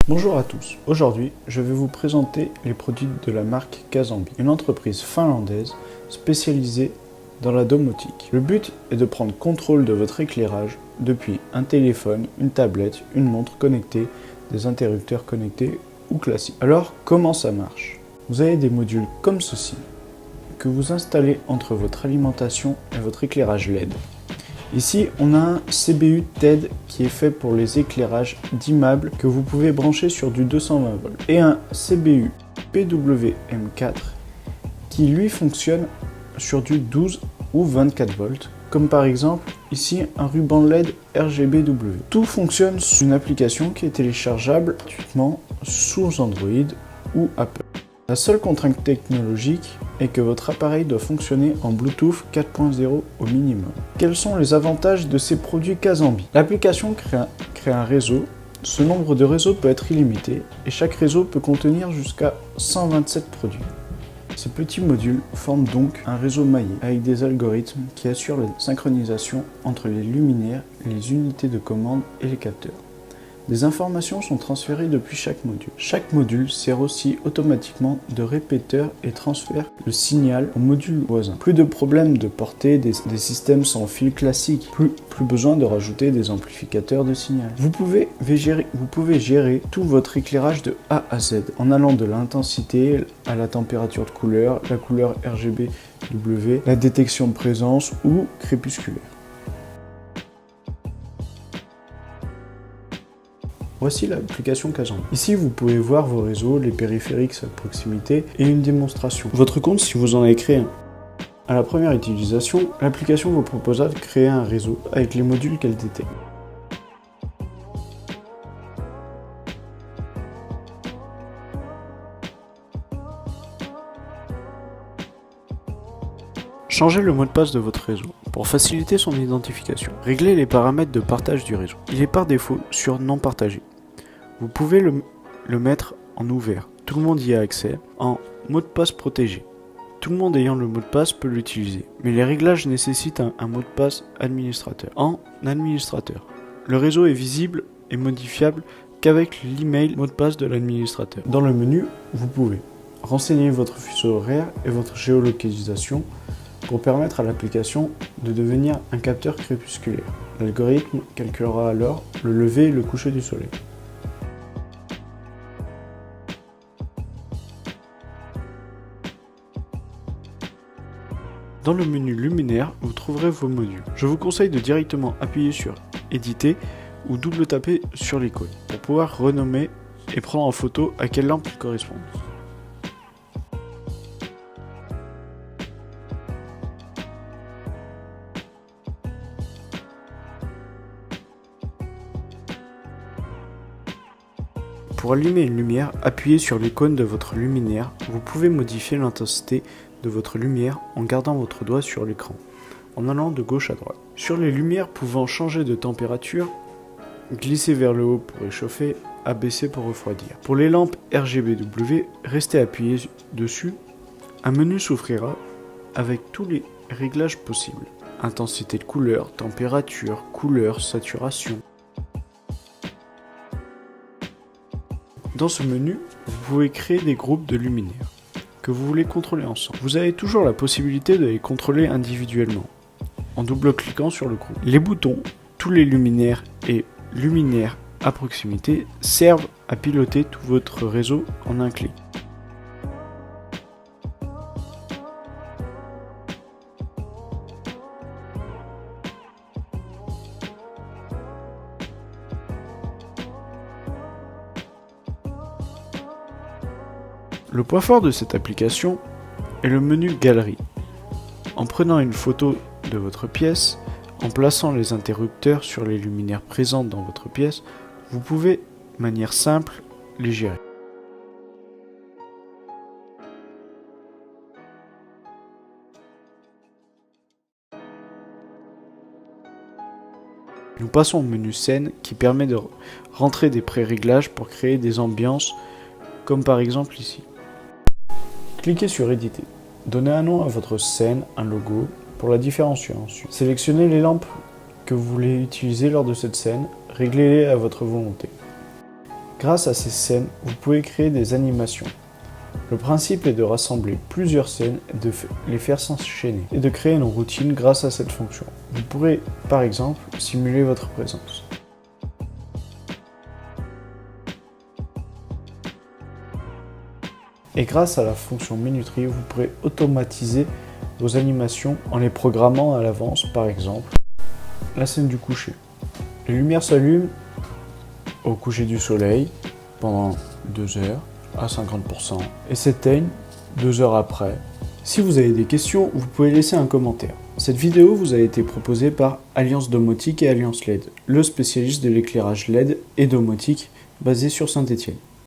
Bonjour à tous, aujourd'hui je vais vous présenter les produits de la marque Casambi, une entreprise finlandaise spécialisée dans la domotique. Le but est de prendre contrôle de votre éclairage depuis un téléphone, une tablette, une montre connectée, des interrupteurs connectés ou classiques. Alors comment ça marche? Vous avez des modules comme ceci que vous installez entre votre alimentation et votre éclairage LED. Ici, on a un CBU TED qui est fait pour les éclairages d'immeubles que vous pouvez brancher sur du 220 volts et un CBU PWM4 qui lui fonctionne sur du 12 ou 24 volts, comme par exemple ici un ruban LED RGBW. Tout fonctionne sur une application qui est téléchargeable gratuitement sous Android ou Apple. La seule contrainte technologique est que votre appareil doit fonctionner en Bluetooth 4.0 au minimum. Quels sont les avantages de ces produits Casambi? L'application crée un réseau. Ce nombre de réseaux peut être illimité et chaque réseau peut contenir jusqu'à 127 produits. Ces petits modules forment donc un réseau maillé avec des algorithmes qui assurent la synchronisation entre les luminaires, les unités de commande et les capteurs. Des informations sont transférées depuis chaque module. Chaque module sert aussi automatiquement de répéteur et transfère le signal au module voisin. Plus de problèmes de portée des systèmes sans fil classique. Plus besoin de rajouter des amplificateurs de signal. Vous pouvez gérer tout votre éclairage de A à Z en allant de l'intensité à la température de couleur, la couleur RGBW, la détection de présence ou crépusculaire. Voici l'application Casambi. Ici, vous pouvez voir vos réseaux, les périphériques à proximité et une démonstration. Votre compte si vous en avez créé un. À la première utilisation, l'application vous proposera de créer un réseau avec les modules qu'elle détecte. Changez le mot de passe de votre réseau pour faciliter son identification. Réglez les paramètres de partage du réseau. Il est par défaut sur non partagé. Vous pouvez le mettre en ouvert. Tout le monde y a accès. En mot de passe protégé. Tout le monde ayant le mot de passe peut l'utiliser. Mais les réglages nécessitent un mot de passe administrateur. En administrateur. Le réseau est visible et modifiable qu'avec l'email mot de passe de l'administrateur. Dans le menu, vous pouvez renseigner votre fuseau horaire et votre géolocalisation pour permettre à l'application de devenir un capteur crépusculaire. L'algorithme calculera alors le lever et le coucher du soleil. Dans le menu luminaire, vous trouverez vos modules. Je vous conseille de directement appuyer sur éditer ou double taper sur l'icône pour pouvoir renommer et prendre en photo à quelle lampe ils correspondent. Pour allumer une lumière, appuyez sur l'icône de votre luminaire. Vous pouvez modifier l'intensité de votre lumière en gardant votre doigt sur l'écran, en allant de gauche à droite. Sur les lumières pouvant changer de température, glissez vers le haut pour réchauffer, abaisser pour refroidir. Pour les lampes RGBW, restez appuyé dessus. Un menu s'ouvrira avec tous les réglages possibles. Intensité de couleur, température, couleur, saturation. Dans ce menu, vous pouvez créer des groupes de luminaires que vous voulez contrôler ensemble. Vous avez toujours la possibilité de les contrôler individuellement en double-cliquant sur le groupe. Les boutons, tous les luminaires et luminaires à proximité servent à piloter tout votre réseau en un clic. Le point fort de cette application est le menu Galerie. En prenant une photo de votre pièce, en plaçant les interrupteurs sur les luminaires présents dans votre pièce, vous pouvez, de manière simple, les gérer. Nous passons au menu scène qui permet de rentrer des pré-réglages pour créer des ambiances, comme par exemple ici. Cliquez sur éditer. Donnez un nom à votre scène, un logo, pour la différencier ensuite. Sélectionnez les lampes que vous voulez utiliser lors de cette scène, réglez-les à votre volonté. Grâce à ces scènes, vous pouvez créer des animations. Le principe est de rassembler plusieurs scènes et de les faire s'enchaîner et de créer une routine grâce à cette fonction. Vous pourrez, par exemple, simuler votre présence. Et grâce à la fonction minuterie, vous pourrez automatiser vos animations en les programmant à l'avance, par exemple, la scène du coucher. Les lumières s'allument au coucher du soleil pendant 2 heures à 50% et s'éteignent 2 heures après. Si vous avez des questions, vous pouvez laisser un commentaire. Cette vidéo vous a été proposée par Alliance Domotique et Alliance LED, le spécialiste de l'éclairage LED et domotique basé sur Saint-Étienne.